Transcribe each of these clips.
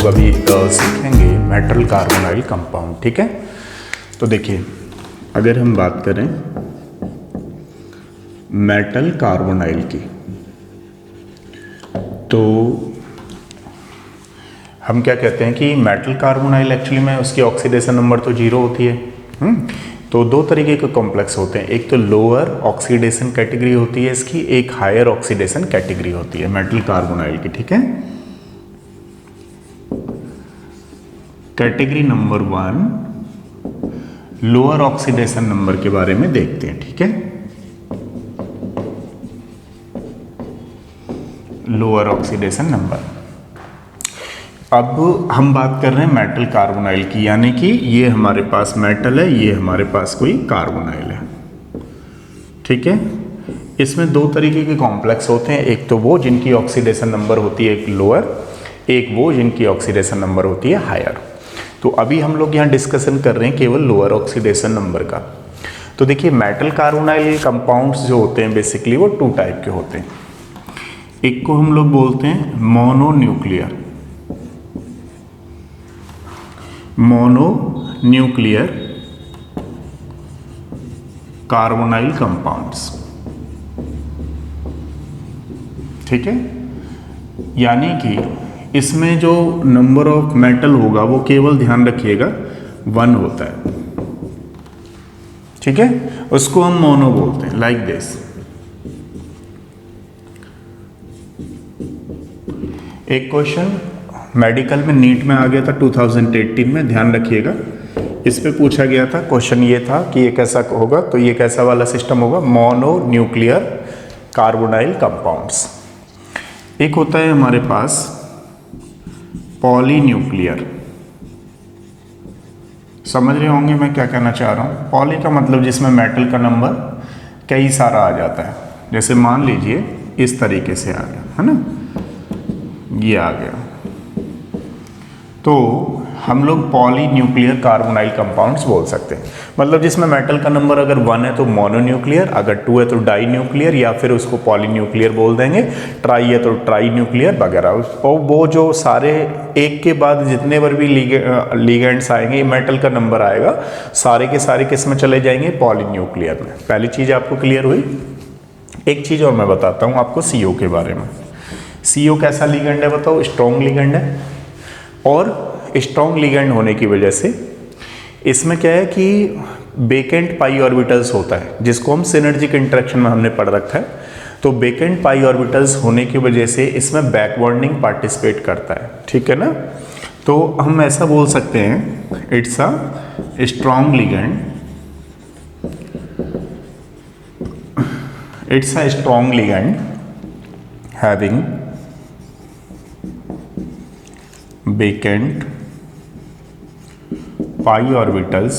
लोग अभी सीखेंगे मेटल कार्बोनाइल कंपाउंड। ठीक है, तो देखिए अगर हम बात करें मेटल कार्बोनाइल की, तो हम क्या कहते हैं कि मेटल कार्बोनाइल एक्चुअली में उसकी ऑक्सीडेशन नंबर तो 0 होती है। तो दो तरीके के कॉम्प्लेक्स होते हैं, एक तो लोअर ऑक्सीडेशन कैटेगरी होती है इसकी, एक हायर ऑक्सीडेशन कैटेगरी होती है मेटल कार्बोनाइल की। ठीक है, category number 1 lower oxidation number के बारे में देखते हैं। ठीक है, लोअर ऑक्सीडेशन नंबर। अब हम बात कर रहे हैं मेटल कार्बोनाइल की, यानी कि ये हमारे पास मेटल है, ये हमारे पास कोई कार्बोनाइल है। ठीक है, इसमें दो तरीके के कॉम्प्लेक्स होते हैं, एक तो वो जिनकी ऑक्सीडेशन नंबर होती है लोअर, एक वो जिनकी ऑक्सीडेशन नंबर होती है हायर। तो अभी हम लोग यहाँ डिस्कशन कर रहे हैं केवल लोअर ऑक्सीडेशन नंबर का। तो देखिए मेटल कार्बोनाइल कंपाउंड्स जो होते हैं बेसिकली वो 2 टाइप के होते हैं। एक को हम लोग बोलते हैं मोनोन्यूक्लियर कार्बोनाइल कंपाउंड्स। ठीक है, यानी कि इसमें जो नंबर ऑफ मेटल होगा वो केवल ध्यान रखिएगा 1 होता है। ठीक है, उसको हम मोनो बोलते हैं, लाइक दिस। एक क्वेश्चन मेडिकल में नीट में आ गया था 2018 में, ध्यान रखिएगा। इस पे पूछा गया था, क्वेश्चन ये था कि ये कैसा होगा, तो ये कैसा वाला सिस्टम होगा, मोनोन्यूक्लियर कार्बोनाइल कंपाउंड्स। एक होता है हमारे पास पॉलीन्यूक्लियर। समझ रहे होंगे मैं क्या कहना चाह रहा हूँ। पॉली का मतलब जिसमें मेटल का नंबर कई सारा आ जाता है, जैसे मान लीजिए इस तरीके से आ गया है ना, ये आ गया, तो हम लोग पॉलीन्यूक्लियर कार्बोनाइल कंपाउंड्स बोल सकते हैं। मतलब जिसमें मेटल का नंबर अगर 1 है तो मोनोन्यूक्लियर, अगर 2 है तो डाईन्यूक्लियर, या फिर उसको पॉलीन्यूक्लियर बोल देंगे, ट्राई है तो ट्राईन्यूक्लियर वगैरह। और वो जो सारे एक के बाद जितने बार भी लिगेंड्स आएंगे, मेटल का नंबर आएगा, सारे के सारे किस में चले जाएंगे, पॉलीन्यूक्लियर में। पहली चीज़ आपको क्लियर हुई। एक चीज़ और मैं बताता हूँ आपको CO के बारे में। CO कैसा लिगेंड है बताओ, स्ट्रॉन्ग लिगेंड है। और स्ट्रॉन्ग लिगेंड होने की वजह से इसमें क्या है कि वेकेंट पाई ऑर्बिटल्स होता है, जिसको हम सिनर्जिक इंटरेक्शन में हमने पढ़ रखा है। तो वेकेंट पाई ऑर्बिटल्स होने की वजह से इसमें बैक बॉन्डिंग पार्टिसिपेट करता है। ठीक है ना, तो हम ऐसा बोल सकते हैं, it's a strong ligand, it's a strong ligand having vacant pi orbitals,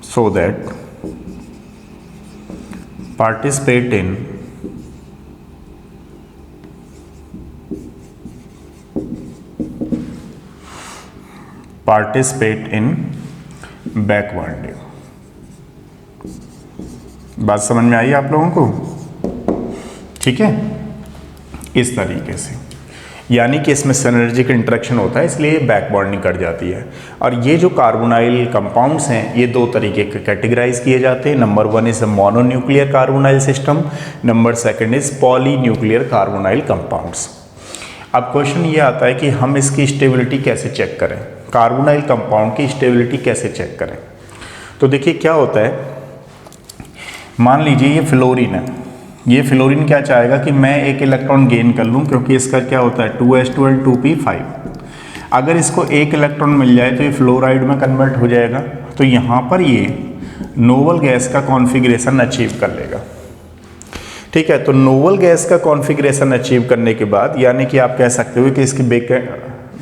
so that participate in back bonding। बात समझ में आई आप लोगों को? ठीक है, इस तरीके से, यानी कि इसमें सिनर्जिक इंटरेक्शन होता है, इसलिए बैक बॉन्डिंग कर जाती है। और ये जो कार्बोनाइल कंपाउंड्स हैं ये 2 तरीके के कैटेगराइज किए जाते हैं। Number 1 is mononuclear carbonyl system, number 2 is polynuclear carbonyl compounds. अब क्वेश्चन ये आता है कि हम इसकी स्टेबिलिटी कैसे चेक करें, कार्बोनाइल कंपाउंड की स्टेबिलिटी कैसे चेक करें। तो देखिए क्या होता है, मान लीजिए ये फ्लोरीन है, ये फ्लोरीन क्या चाहेगा कि मैं एक इलेक्ट्रॉन गेन कर लूं, क्योंकि इसका क्या होता है 2s2 2p5। अगर इसको एक इलेक्ट्रॉन मिल जाए तो ये फ्लोराइड में कन्वर्ट हो जाएगा। तो यहाँ पर ये नोबल गैस का कॉन्फ़िगरेशन अचीव कर लेगा। ठीक है, तो नोबल गैस का कॉन्फ़िगरेशन अचीव करने के बाद, यानी कि आप कह सकते हो कि इसके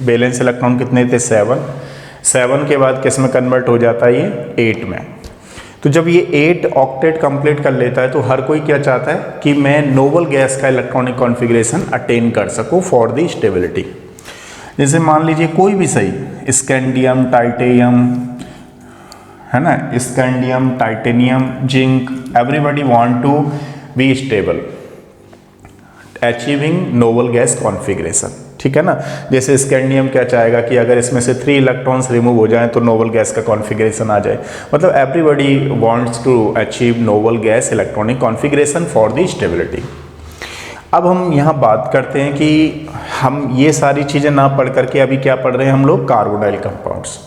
बैलेंस इलेक्ट्रॉन कितने थे, 7 के बाद किस में कन्वर्ट हो जाता है, ये 8 में। तो जब ये 8 ऑक्टेट कंप्लीट कर लेता है तो हर कोई क्या चाहता है कि मैं नोबल गैस का इलेक्ट्रॉनिक कॉन्फ़िगरेशन अटेन कर सकूं फॉर द स्टेबिलिटी। जैसे मान लीजिए कोई भी सही, स्कैंडियम, टाइटेनियम, है ना, scandium, titanium, zinc, everybody want to be stable, achieving noble gas configuration, ठीक है ना। जैसे स्कैंडियम क्या चाहेगा कि अगर इसमें से 3 इलेक्ट्रॉन्स रिमूव हो जाएं तो नोबल गैस का कॉन्फ़िगरेशन आ जाए। मतलब everybody wants to achieve noble gas electronic configuration for the stability. अब हम यहाँ बात करते हैं कि हम ये सारी चीज़ें ना पढ़ करके अभी क्या पढ़ रहे हैं हम लोग, कार्बोनाइल कंपाउंड्स।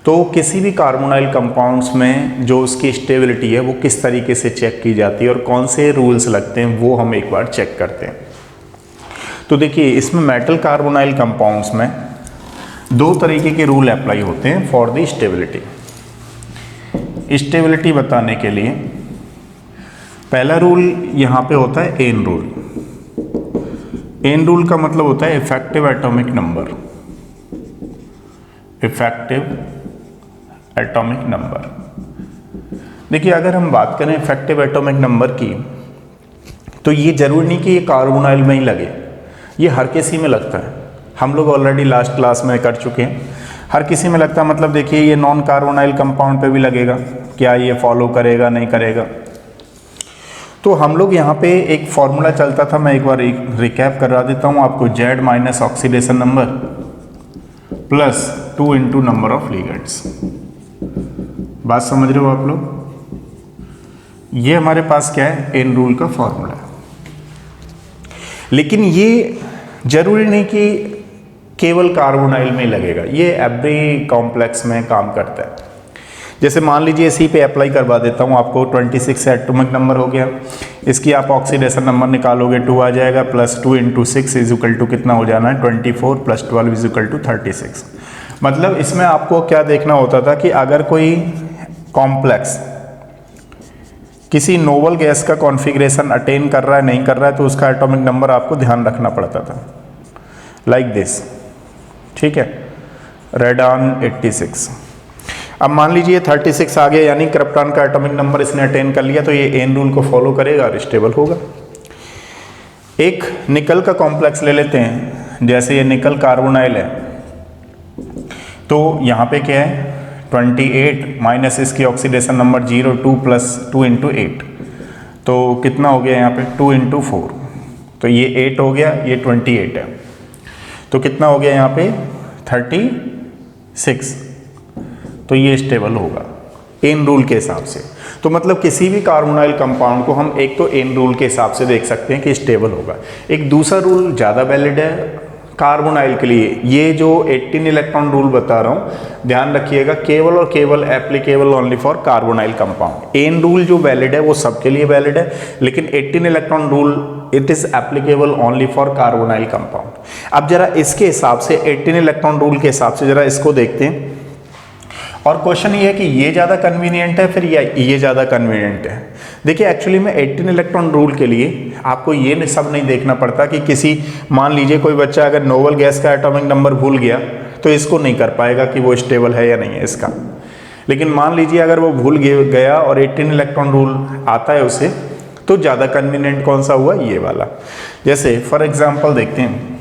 तो किसी भी कार्बोनाइल कंपाउंड्स में जो उसकी स्टेबिलिटी है वो किस तरीके से चेक की जाती है और कौन से रूल्स लगते हैं वो हम एक बार चेक करते हैं। तो देखिए इसमें मेटल कार्बोनाइल कंपाउंड्स में 2 तरीके के रूल अप्लाई होते हैं फॉर द स्टेबिलिटी। स्टेबिलिटी बताने के लिए पहला रूल यहाँ पे होता है एन रूल। एन रूल का मतलब होता है effective atomic number. Effective atomic number. देखिए अगर हम बात करें इफेक्टिव एटॉमिक नंबर की तो ये जरूरी नहीं कि ये कार्बोनाइल में ही लगे, ये हर किसी में लगता है। हम लोग ऑलरेडी लास्ट क्लास में कर चुके हैं, हर किसी में लगता है। मतलब देखिए ये नॉन कार्बोनाइल कंपाउंड पे भी लगेगा, क्या ये फॉलो करेगा नहीं करेगा। तो हम लोग यहाँ पे एक फॉर्मूला चलता था, मैं एक बार रिकैप करा देता हूँ आपको। Z minus oxidation number plus 2 into number of ligands. बात समझ रहे हो आप लोग? ये हमारे पास क्या है, एन रूल का फॉर्मूला है। लेकिन ये जरूरी नहीं कि केवल कार्बोनाइल में ही लगेगा, ये एवरी कॉम्प्लेक्स में काम करता है। जैसे मान लीजिए इसी पे अप्लाई करवा देता हूँ आपको। 26 एटॉमिक नंबर हो गया, इसकी आप ऑक्सीडेशन नंबर निकालोगे 2 आ जाएगा, plus 2 into 6 is equal to कितना हो जाना है 24 प्लस 12 इज इक्वल टू 36। मतलब इसमें आपको क्या देखना होता था कि अगर कोई कॉम्प्लेक्स किसी नोबल गैस का कॉन्फ़िगरेशन अटेन कर रहा है नहीं कर रहा है तो उसका एटॉमिक नंबर आपको ध्यान रखना पड़ता था, लाइक दिस, ठीक है। रेडॉन 86। अब मान लीजिए 36 आ गया, यानी क्रिप्टॉन का एटॉमिक नंबर इसने अटेन कर लिया, तो ये एन रूल को फॉलो करेगा और स्टेबल होगा। एक निकल का कॉम्प्लेक्स ले लेते हैं, जैसे ये निकल कार्बोनाइल है, तो यहाँ पे क्या है 28 माइनस इसकी ऑक्सीडेशन नंबर 0 2 प्लस 2 इंटू 8, तो कितना हो गया यहाँ पे 2 इंटू 4, तो ये 8 हो गया, ये 28 है, तो कितना हो गया यहाँ पे 36, तो ये स्टेबल होगा एन रूल के हिसाब से। तो मतलब किसी भी कार्बोनाइल कंपाउंड को हम एक तो एन रूल के हिसाब से देख सकते हैं कि स्टेबल होगा। एक दूसरा रूल ज़्यादा वैलिड है कार्बोनाइल के लिए, ये जो 18 इलेक्ट्रॉन रूल बता रहा हूँ, ध्यान रखिएगा, केवल और केवल applicable only for carbonyl compound. N rule जो वैलिड है वो सबके लिए वैलिड है, लेकिन 18 electron rule it is applicable only for carbonyl compound. अब जरा इसके हिसाब से 18 इलेक्ट्रॉन रूल के हिसाब से जरा इसको देखते हैं, और क्वेश्चन ये है कि ये ज़्यादा कन्वीनियंट है फिर या ये ज़्यादा कन्वीनियंट है। देखिए एक्चुअली में 18 इलेक्ट्रॉन रूल के लिए आपको ये सब नहीं देखना पड़ता कि किसी, मान लीजिए कोई बच्चा अगर नोबल गैस का एटॉमिक नंबर भूल गया तो इसको नहीं कर पाएगा कि वो स्टेबल है या नहीं है इसका। लेकिन मान लीजिए अगर वो भूल गया और 18 इलेक्ट्रॉन रूल आता है उसे, तो ज़्यादा कन्वीनियंट कौन सा हुआ, ये वाला। जैसे फॉर एग्जाम्पल देखते हैं,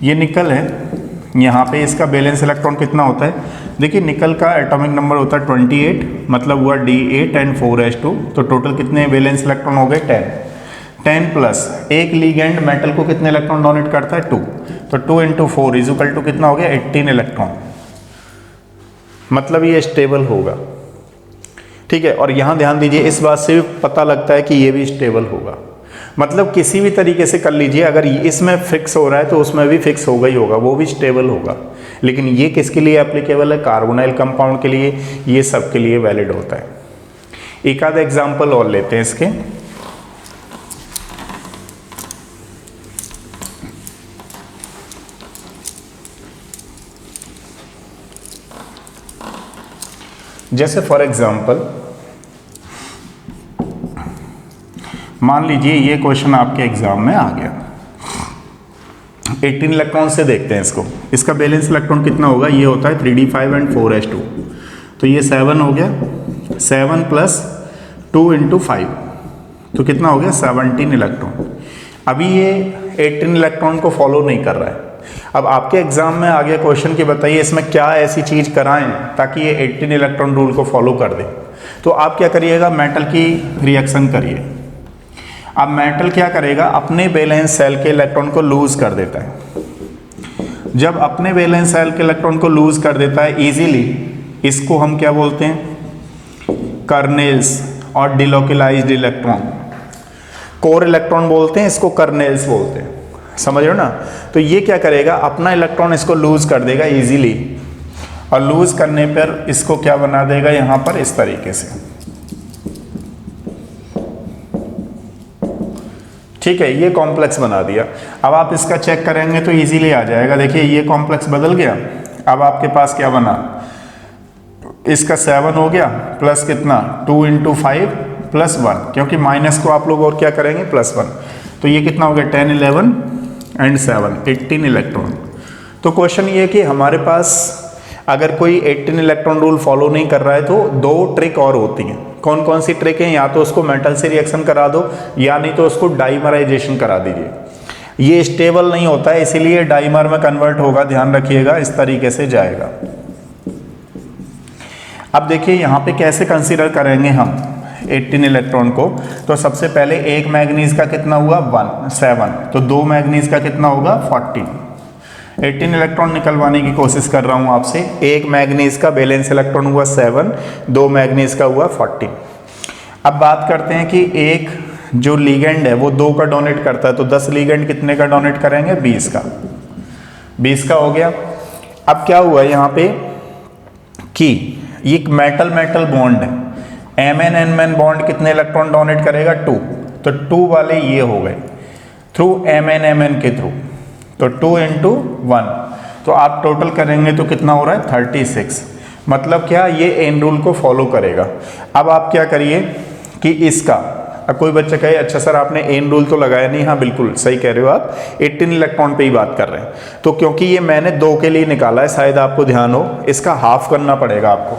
ये निकल है, यहाँ पे इसका बैलेंस इलेक्ट्रॉन कितना होता है, देखिए निकल का एटॉमिक नंबर होता है 28, मतलब हुआ D8 एंड 4s2, तो टोटल कितने बैलेंस इलेक्ट्रॉन हो गए 10 प्लस एक लीगेंड मेटल को कितने इलेक्ट्रॉन डोनेट करता है 2, तो 2 इंटू 4 इज इक्वल टू कितना हो गया 18 इलेक्ट्रॉन, मतलब ये स्टेबल होगा, ठीक है। और यहाँ ध्यान दीजिए, इस बात से भी पता लगता है कि ये भी स्टेबल होगा। मतलब किसी भी तरीके से कर लीजिए, अगर इसमें फिक्स हो रहा है तो उसमें भी फिक्स होगा ही होगा, वो भी स्टेबल होगा। लेकिन ये किसके लिए एप्लीकेबल है, कार्बोनाइल कंपाउंड के लिए, ये सब के लिए वैलिड होता है। एक आधा एग्जांपल और लेते हैं इसके। जैसे फॉर एग्जांपल मान लीजिए ये क्वेश्चन आपके एग्जाम में आ गया, 18 इलेक्ट्रॉन से देखते हैं इसको, इसका बैलेंस इलेक्ट्रॉन कितना होगा, ये होता है 3d5 एंड 4s2, तो ये 7 हो गया, 7 प्लस 2 इंटू 5, तो कितना हो गया 17 इलेक्ट्रॉन। अभी ये 18 इलेक्ट्रॉन को फॉलो नहीं कर रहा है। अब आपके एग्जाम में आ गया क्वेश्चन कि बताइए इसमें क्या ऐसी चीज़ कराएं ताकि ये 18 इलेक्ट्रॉन रूल को फॉलो कर दे। तो आप क्या करिएगा, मेटल की रिएक्शन करिए। अब मेटल क्या करेगा, अपने वैलेंस सेल के इलेक्ट्रॉन को लूज कर देता है। जब अपने वैलेंस सेल के इलेक्ट्रॉन को लूज कर देता है इजीली, इसको हम क्या बोलते हैं, कर्नेल्स और डिलोकलाइज्ड इलेक्ट्रॉन। कोर इलेक्ट्रॉन बोलते हैं इसको, कर्नेल्स बोलते हैं, समझ रहे हो ना। तो ये क्या करेगा, अपना इलेक्ट्रॉन इसको लूज कर देगा इजीली, और लूज करने पर इसको क्या बना देगा यहां पर इस तरीके से, ठीक है। ये कॉम्प्लेक्स बना दिया। अब आप इसका चेक करेंगे तो इजीली आ जाएगा। देखिए ये कॉम्प्लेक्स बदल गया। अब आपके पास क्या बना, इसका 7 हो गया प्लस कितना 2 × 5 + 1, क्योंकि माइनस को आप लोग और क्या करेंगे +1। तो ये कितना हो गया 10 11 एंड 7 18 इलेक्ट्रॉन। तो क्वेश्चन ये है कि हमारे पास अगर कोई 18 इलेक्ट्रॉन रूल फॉलो नहीं कर रहा है तो 2 ट्रिक और होती हैं। कौन कौन सी ट्रिक है, या तो उसको मेटल से रिएक्शन करा दो, या नहीं तो उसको डाइमराइजेशन करा दीजिए। ये स्टेबल नहीं होता है इसीलिए डाइमर में कन्वर्ट होगा, ध्यान रखिएगा, इस तरीके से जाएगा। अब देखिए यहाँ पे कैसे कंसीडर करेंगे हम 18 इलेक्ट्रॉन को। तो सबसे पहले एक मैग्नीज का कितना हुआ 7, तो 2 मैग्नीज का कितना होगा 14। 18 इलेक्ट्रॉन निकलवाने की कोशिश कर रहा हूं आपसे। एक मैग्नीज का वैलेंस इलेक्ट्रॉन हुआ 7, 2 मैग्नीज का हुआ 14। अब बात करते हैं कि एक जो लिगेंड है वो 2 का डोनेट करता है, तो 10 लिगेंड कितने का डोनेट करेंगे 20 का, 20 का हो गया। अब क्या हुआ यहाँ पे कि ये मेटल मेटल बॉन्ड है, Mn Nn बॉन्ड कितने इलेक्ट्रॉन डोनेट करेगा 2, तो 2 वाले ये हो गए थ्रू Mn Mn के थ्रू, तो 2 × 1, तो आप टोटल करेंगे तो कितना हो रहा है 36। मतलब क्या, ये एन रूल को फॉलो करेगा। अब आप क्या करिए कि इसका, अब कोई बच्चा कहे अच्छा सर आपने एन रूल तो लगाया नहीं, हाँ बिल्कुल सही कह रहे हो आप, 18 इलेक्ट्रॉन पे ही बात कर रहे हैं। तो क्योंकि ये मैंने 2 के लिए निकाला है, शायद आपको ध्यान हो, इसका हाफ करना पड़ेगा आपको।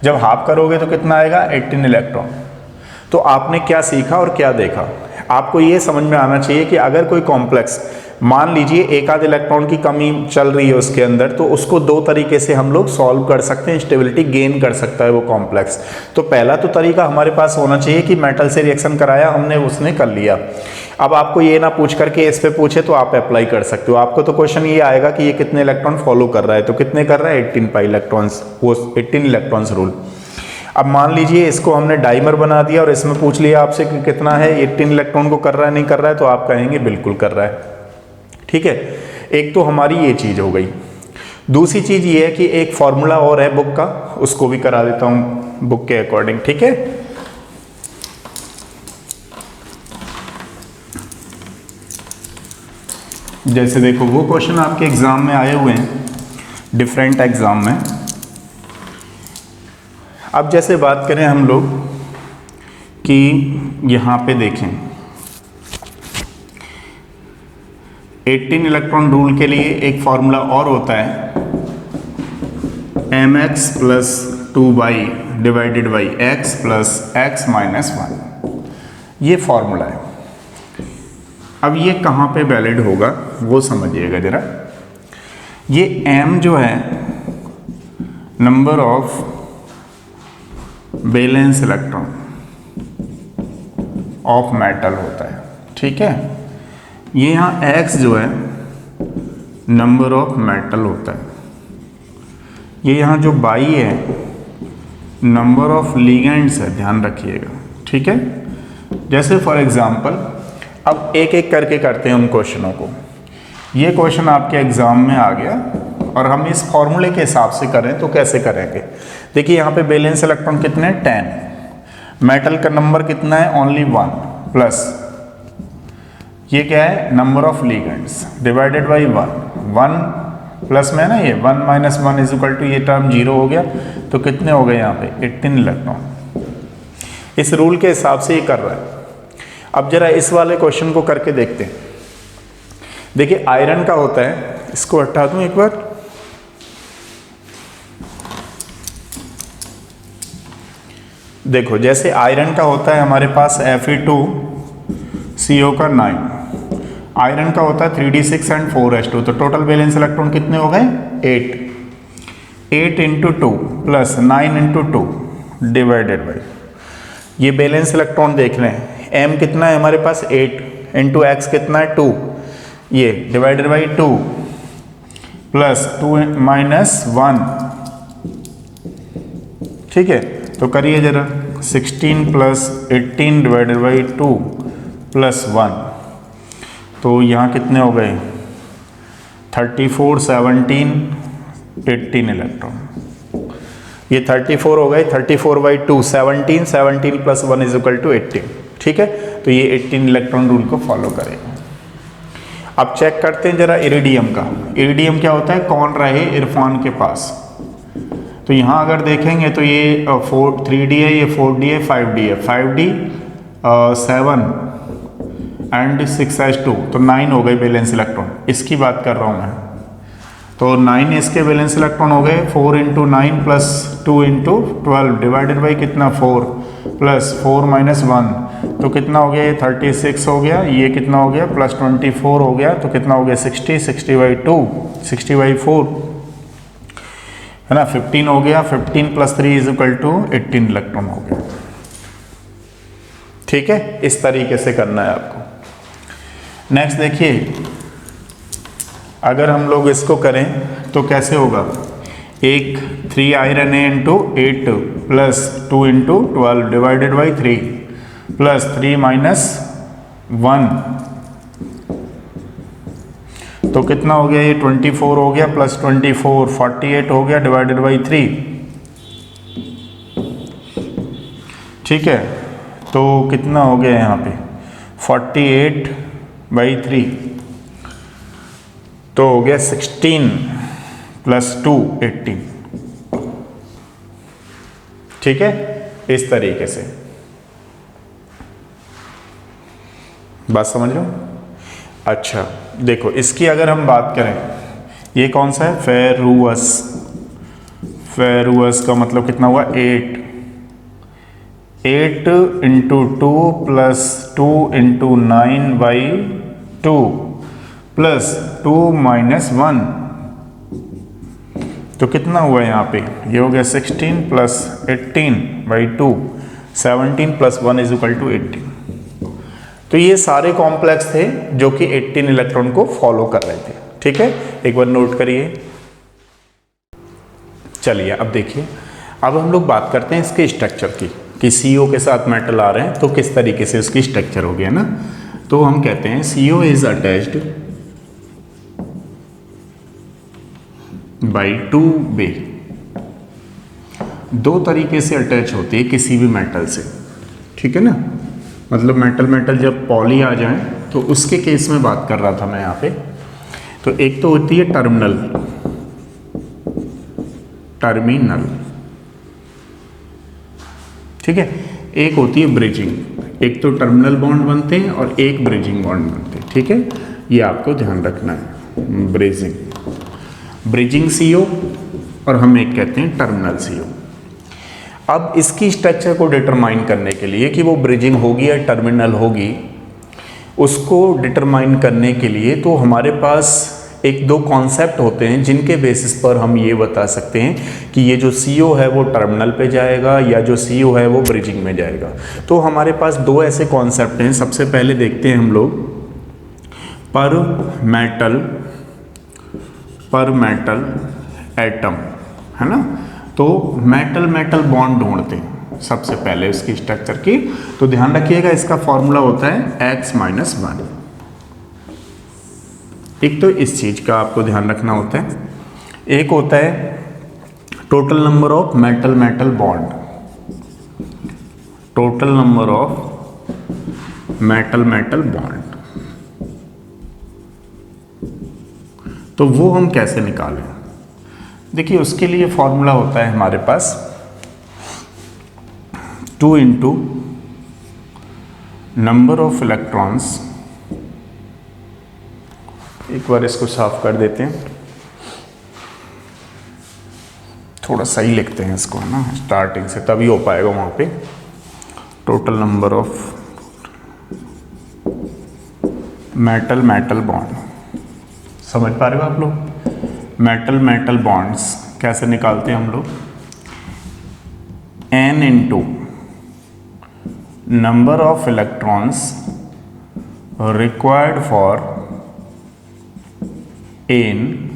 जब हाफ करोगे तो कितना आएगा 18 इलेक्ट्रॉन। तो आपने क्या सीखा और क्या देखा, आपको ये समझ में आना चाहिए कि अगर कोई कॉम्प्लेक्स, मान लीजिए एक आध इलेक्ट्रॉन की कमी चल रही है उसके अंदर, तो उसको 2 तरीके से हम लोग सॉल्व कर सकते हैं, स्टेबिलिटी गेन कर सकता है वो कॉम्प्लेक्स। तो पहला तो तरीका हमारे पास होना चाहिए कि मेटल से रिएक्शन कराया हमने, उसने कर लिया। अब आपको ये ना पूछ करके इस पे पूछे तो आप अप्लाई कर सकते हो। आपको तो क्वेश्चन ये आएगा कि ये कितने इलेक्ट्रॉन फॉलो कर रहा है, तो कितने कर रहा है 18 पाई इलेक्ट्रॉन्स, वो 18 इलेक्ट्रॉन्स रूल। अब मान लीजिए इसको हमने डाइमर बना दिया और इसमें पूछ लिया आपसे कि कितना है 18 इलेक्ट्रॉन को कर रहा है नहीं कर रहा है, तो आप कहेंगे बिल्कुल कर रहा है, ठीक है। एक तो हमारी ये चीज हो गई। दूसरी चीज ये है कि एक फॉर्मूला और है बुक का, उसको भी करा देता हूं बुक के अकॉर्डिंग, ठीक है। जैसे देखो वो क्वेश्चन आपके एग्जाम में आए हुए हैं, डिफरेंट एग्जाम में। अब जैसे बात करें हम लोग कि यहां पे देखें 18 इलेक्ट्रॉन रूल के लिए एक फॉर्मूला और होता है, mx + 2y divided by x + x - 1, ये फॉर्मूला है। अब ये कहाँ पे वैलिड होगा वो समझिएगा जरा। ये m जो है number of valence electron of metal होता है, ठीक है। ये यहाँ x जो है नंबर ऑफ मेटल होता है, ये यहाँ जो y है नंबर ऑफ लिगेंड्स है, ध्यान रखिएगा, ठीक है। जैसे फॉर एग्जांपल अब एक एक करके करते हैं उन क्वेश्चनों को। ये क्वेश्चन आपके एग्जाम में आ गया और हम इस फॉर्मूले के हिसाब से करें तो कैसे करेंगे। देखिए यहाँ पे वैलेंस इलेक्ट्रॉन कितने हैं 10, मेटल का नंबर कितना है ओनली 1, प्लस ये क्या है number of ligands divided by 1 plus में ना, ये 1 - 1 = ये टर्म 0 हो गया, तो कितने हो गए यहाँ पे 18 इलेक्ट्रॉन। इस रूल के हिसाब से ये कर रहा है। अब जरा इस वाले क्वेश्चन को करके देखते हैं। देखिए आयरन का होता है, इसको हटा दूं एक बार, देखो जैसे आयरन का होता है हमारे पास Fe2CO का 9, आयरन का होता है 3d6 एंड 4s2, तो टोटल वैलेंस इलेक्ट्रॉन कितने हो गए 8 × 2 + 9 × 2 डिवाइडेड बाई, ये वैलेंस इलेक्ट्रॉन देख लें m कितना है हमारे पास 8 इंटू एक्स कितना है 2, ये डिवाइडेड बाई 2 प्लस 2 माइनस 1, ठीक है। तो करिए जरा 16 प्लस 18 डिवाइडेड बाई 2 प्लस 1, तो यहाँ कितने हो गए 34, 17, 18 इलेक्ट्रॉन। ये 34 हो गए, 34 by 2 17, 17 plus 1 is equal to 18, ठीक है। तो ये 18 इलेक्ट्रॉन रूल को फॉलो करेगा। अब चेक करते हैं जरा इरिडियम का। इरिडियम क्या होता है, कौन रहे इरफान के पास। तो यहाँ अगर देखेंगे तो ये 3D है, ये 4D है, 5D है, 5D 7 एंड 6s2, तो 9 हो गए वैलेंस इलेक्ट्रॉन। इसकी बात कर रहा हूँ मैं, तो 9 इसके वैलेंस इलेक्ट्रॉन हो गए, 4 into 9 plus 2 into 12 divided by कितना 4 प्लस 4 माइनस 1, तो कितना हो गया ये 36 हो गया, ये कितना हो गया प्लस 24 हो गया, तो कितना हो गया 60, 60 बाई 2, 60 बाई 4 है ना, 15 हो गया, 15 plus 3 is equal to 18 electron हो गया, ठीक है। इस तरीके से करना है आपको। नेक्स्ट देखिए, अगर हम लोग इसको करें तो कैसे होगा, एक 3 आयरन है into 8 plus 2 into 12 divided by 3 plus 3 minus 1, तो कितना हो गया ये 24 हो गया प्लस 24 48 हो गया डिवाइडेड बाई 3, ठीक है। तो कितना हो गया यहाँ पे 48 बाई 3, तो हो गया 16 प्लस 2 18, ठीक है। इस तरीके से बात समझ लो। अच्छा देखो, इसकी अगर हम बात करें, ये कौन सा है फेरुअस, फेरुअस का मतलब कितना हुआ 8 into 2 plus 2 into 9 by 2 plus 2 minus 1, तो कितना हुआ यहाँ पे, ये हो गया 16 plus 18 by 2, 17 plus 1 is equal to 18। तो ये सारे कॉम्प्लेक्स थे जो कि 18 इलेक्ट्रॉन को फॉलो कर रहे थे, ठीक है। एक बार नोट करिए। चलिए अब देखिए, अब हम लोग बात करते हैं इसके स्ट्रक्चर की, कि CO के साथ मेटल आ रहे हैं तो किस तरीके से उसकी स्ट्रक्चर हो गया ना। तो हम कहते हैं CO is attached by 2B। दो तरीके से अटैच होती है किसी भी मेटल से, ठीक है ना। मतलब मेटल जब पॉली आ जाए तो उसके केस में बात कर रहा था मैं यहाँ पे। तो एक तो होती है टर्मिनल, ठीक है। एक होती है ब्रिजिंग, एक तो टर्मिनल बॉन्ड बनते हैं और एक ब्रिजिंग बॉन्ड बनते हैं, ठीक है। ये आपको ध्यान रखना है, ब्रिजिंग CO और हम एक कहते हैं टर्मिनल CO। अब इसकी स्ट्रक्चर को डिटरमाइन करने के लिए कि वो ब्रिजिंग होगी या टर्मिनल होगी, उसको डिटरमाइन करने के लिए तो हमारे पास एक दो कॉन्सेप्ट होते हैं जिनके बेसिस पर हम ये बता सकते हैं कि ये जो CO है वो टर्मिनल पे जाएगा या जो CO है वो ब्रिजिंग में जाएगा। तो हमारे पास दो ऐसे कॉन्सेप्ट हैं। सबसे पहले देखते हैं हम लोग पर मेटल एटम, है ना। तो मेटल बॉन्ड ढूंढते हैं सबसे पहले उसकी स्ट्रक्चर की। तो ध्यान रखिएगा, इसका फॉर्मूला होता है X-1। एक तो इस चीज का आपको ध्यान रखना होता है, एक होता है total number of metal bond, total number of metal bond. तो वो हम कैसे निकालें, देखिए उसके लिए फॉर्मूला होता है हमारे पास 2 इंटू नंबर ऑफ इलेक्ट्रॉन्स। एक बार इसको साफ कर देते हैं, थोड़ा सही लिखते हैं इसको, है ना, स्टार्टिंग से, तभी हो पाएगा वहाँ पे। Total number of metal bond, समझ पा रहे हो आप लोग। मेटल बॉन्ड्स कैसे निकालते हैं हम लोग, N into number of electrons required for N,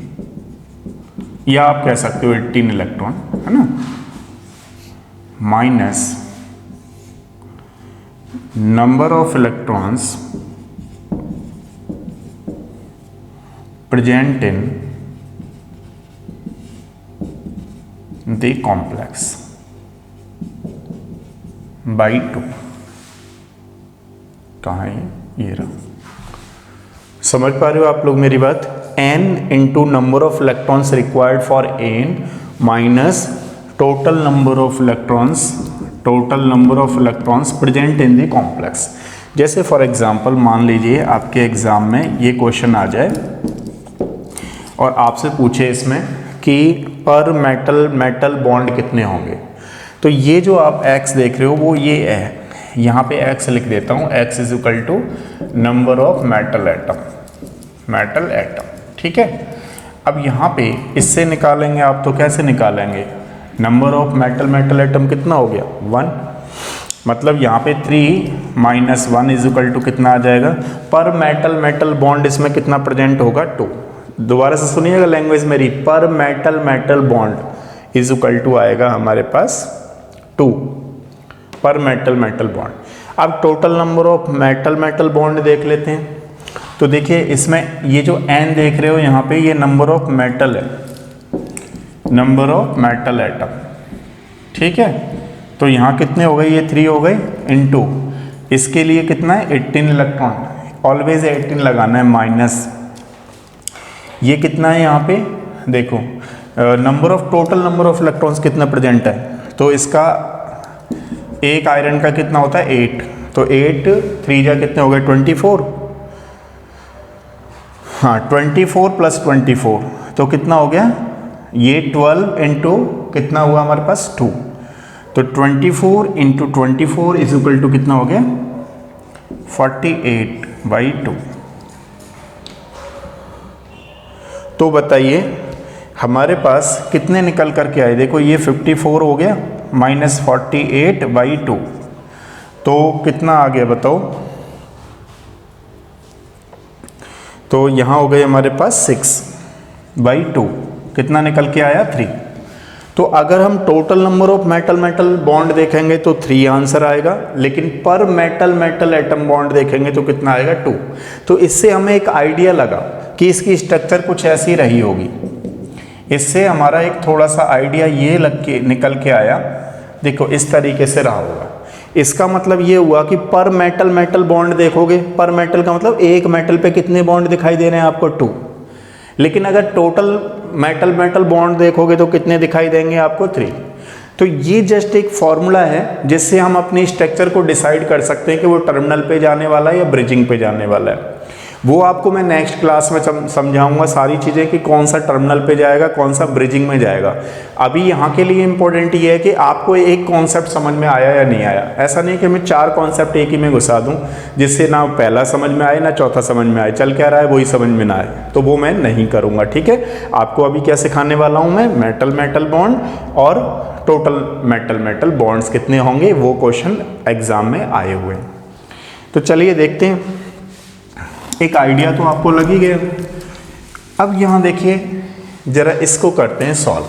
या आप कह सकते हो 18 इलेक्ट्रॉन, है ना, minus number of electrons present in the complex by 2। कहाँ है ये रहा। समझ पा रहे हो आप लोग मेरी बात? n into number of electrons required for n minus total number of electrons present in the complex. जैसे फॉर एग्जांपल मान लीजिए आपके एग्जाम में ये क्वेश्चन आ जाए और आपसे पूछे इसमें कि पर मेटल बॉन्ड कितने होंगे, तो ये जो आप x देख रहे हो वो ये है, यहाँ पे x लिख देता हूँ, x is equal to number of metal atom, ठीक है। अब यहाँ पे इससे निकालेंगे आप, तो कैसे निकालेंगे, नंबर ऑफ मेटल एटम कितना हो गया 1, मतलब यहाँ पे 3 माइनस 1 इज इक्वल टू कितना आ जाएगा, पर मेटल बॉन्ड इसमें कितना प्रेजेंट होगा 2। दोबारा से सुनिएगा लैंग्वेज मेरी, पर metal bond is equal to आएगा हमारे पास 2 पर मेटल बॉन्ड। अब total number of metal bond देख लेते हैं। तो देखिए इसमें ये जो n देख रहे हो यहाँ पे, ये नंबर ऑफ मेटल है, नंबर ऑफ मेटल एटम, ठीक है। तो यहाँ कितने हो गए, ये 3 हो गए, इनटू इसके लिए कितना है 18 इलेक्ट्रॉन, ऑलवेज 18 लगाना है, माइनस ये कितना है यहाँ पे देखो, टोटल नंबर ऑफ इलेक्ट्रॉन्स कितना प्रेजेंट है, तो इसका एक आयरन का कितना होता है 8, तो 8 3 जा कितने हो गए 24, हाँ 24 प्लस 24 तो कितना हो गया, ये 12 इंटू कितना हुआ हमारे पास 2, तो 24 इंटू 24 इज इक्वल टू कितना हो गया 48/2। तो बताइए हमारे पास कितने निकल करके आए, देखो ये 54 हो गया माइनस 48/2, तो कितना आ गया बताओ, तो यहाँ हो गए हमारे पास 6/2, कितना निकल के आया 3। तो अगर हम total number of metal bond देखेंगे तो 3 आंसर आएगा, लेकिन पर मेटल एटम बॉन्ड देखेंगे तो कितना आएगा 2। तो इससे हमें एक आइडिया लगा कि इसकी स्ट्रक्चर कुछ ऐसी रही होगी। इससे हमारा एक थोड़ा सा आइडिया ये निकल के आया, देखो इस तरीके से रहा होगा। इसका मतलब ये हुआ कि पर मेटल बॉन्ड देखोगे, पर मेटल का मतलब एक मेटल पे कितने बॉन्ड दिखाई दे रहे हैं आपको 2, लेकिन अगर टोटल मेटल बॉन्ड देखोगे तो कितने दिखाई देंगे आपको 3। तो ये जस्ट एक फॉर्मूला है जिससे हम अपनी स्ट्रक्चर को डिसाइड कर सकते हैं कि वो टर्मिनल पे जाने वाला है या ब्रिजिंग पे जाने वाला है। वो आपको मैं नेक्स्ट क्लास में समझाऊंगा सारी चीज़ें कि कौन सा टर्मिनल पे जाएगा, कौन सा ब्रिजिंग में जाएगा। अभी यहाँ के लिए इम्पोर्टेंट ये है कि आपको एक कॉन्सेप्ट समझ में आया या नहीं आया। ऐसा नहीं कि मैं 4 कॉन्सेप्ट एक ही में घुसा दूँ जिससे ना पहला समझ में आए ना चौथा समझ में आए, चल क्या रहा है वही समझ में ना आए, तो वो मैं नहीं करूँगा, ठीक है। आपको अभी क्या सिखाने वाला हूँ मैं, मेटल बॉन्ड और टोटल मेटल बॉन्ड्स कितने होंगे वो क्वेश्चन एग्जाम में आए हुए हैं। तो चलिए देखते हैं, एक आइडिया तो आपको लग ही गया। अब यहाँ देखिए जरा इसको करते हैं सॉल्व।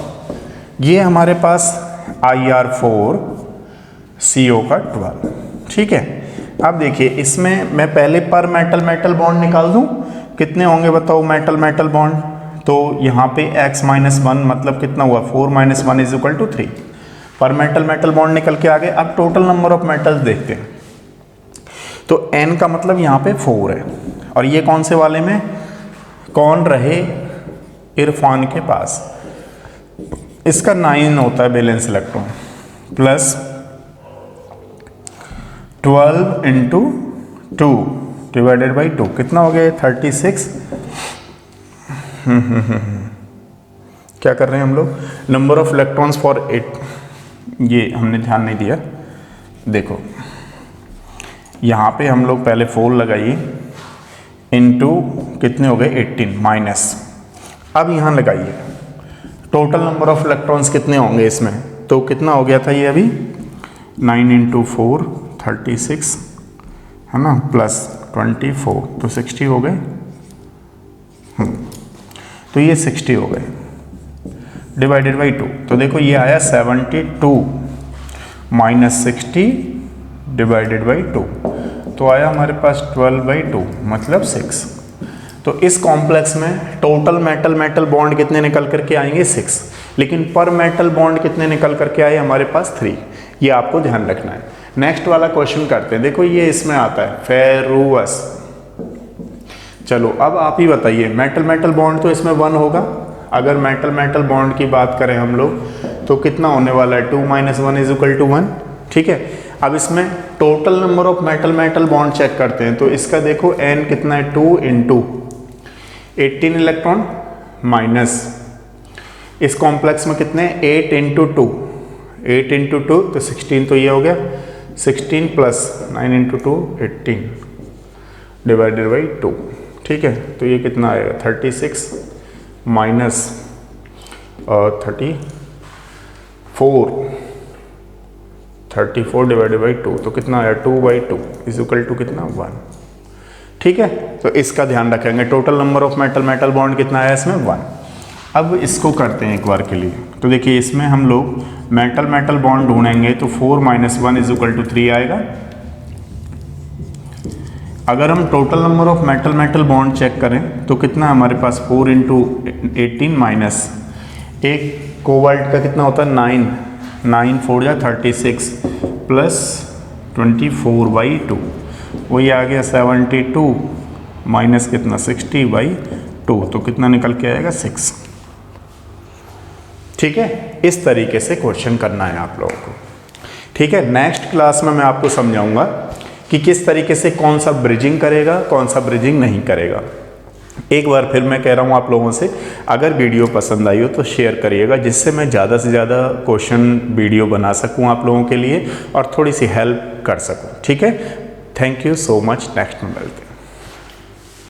ये हमारे पास Ir4CO का 12, ठीक है। अब देखिए इसमें मैं पहले पर मेटल बॉन्ड निकाल दूँ, कितने होंगे बताओ मेटल बॉन्ड, तो यहाँ पे x - 1 मतलब कितना हुआ 4 - 1 इज इक्वल टू 3, पर मेटल बॉन्ड निकल के आ गए। अब टोटल नंबर ऑफ मेटल्स देखते हैं, तो n का मतलब यहाँ पे 4 है, और ये कौन से वाले में, कौन रहे इरफान के पास, इसका 9 होता है balance electron, plus 12 into 2 divided by 2 कितना हो गया 36। क्या कर रहे हैं हम लोग, नंबर ऑफ इलेक्ट्रॉन्स फॉर 8, ये हमने ध्यान नहीं दिया। देखो यहाँ पे हम लोग पहले 4 लगाइए इनटू कितने हो गए 18 माइनस, अब यहाँ लगाइए टोटल नंबर ऑफ इलेक्ट्रॉन्स कितने होंगे इसमें, तो कितना हो गया था ये अभी 9 इंटू 4 36 है ना प्लस 24 तो 60 हो गए। तो ये 60 हो गए डिवाइडेड बाई 2। तो देखो ये आया 72 माइनस 60 डिवाइडेड बाई 2, तो आया हमारे पास 12/2 मतलब 6। तो इस कॉम्प्लेक्स में टोटल मेटल मेटल बॉन्ड कितने निकल करके आएंगे 6, लेकिन पर मेटल बॉन्ड कितने निकल करके आए हमारे पास 3। ये आपको ध्यान रखना है। नेक्स्ट वाला क्वेश्चन करते हैं। देखो ये इसमें आता है फेरुअस। चलो अब आप ही बताइए, मेटल मेटल बॉन्ड तो इसमें 1 होगा। अगर मेटल मेटल बॉन्ड की बात करें हम लोग तो कितना होने वाला है 2 - 1 = 1। ठीक है, अब इसमें total number of metal metal bond check करते हैं। तो इसका देखो n कितना है 2 × 18 इलेक्ट्रॉन माइनस इस कॉम्प्लेक्स में कितने 8 × 2 8 × 2 तो 16, तो ये हो गया 16 प्लस 9 × 2 18 डिवाइडेड बाई 2। ठीक है, तो ये कितना आएगा 36 माइनस 34 डिवाइडेड बाई 2, तो कितना आया 2/2 = कितना 1। ठीक है, तो इसका ध्यान रखेंगे। Total number of metal metal bond कितना आया इसमें 1। अब इसको करते हैं एक बार के लिए। तो देखिए इसमें हम लोग मेटल मेटल बॉन्ड ढूंढेंगे तो 4 - 1 = 3 आएगा। अगर हम total number of metal metal bond check करें तो कितना हमारे पास 4 × 18 माइनस एक कोबाल्ट का कितना होता है 9 9 4 या 36 प्लस 24/2, वही आ गया 72 माइनस कितना 60/2, तो कितना निकल के आएगा 6। ठीक है, इस तरीके से क्वेश्चन करना है आप लोगों को। ठीक है, नेक्स्ट क्लास में मैं आपको समझाऊंगा कि किस तरीके से कौन सा ब्रिजिंग करेगा कौन सा ब्रिजिंग नहीं करेगा। एक बार फिर मैं कह रहा हूँ आप लोगों से, अगर वीडियो पसंद आई हो तो शेयर करिएगा, जिससे मैं ज़्यादा से ज़्यादा क्वेश्चन वीडियो बना सकूँ आप लोगों के लिए और थोड़ी सी हेल्प कर सकूँ। ठीक है, thank you so much. Next में मिलते हैं।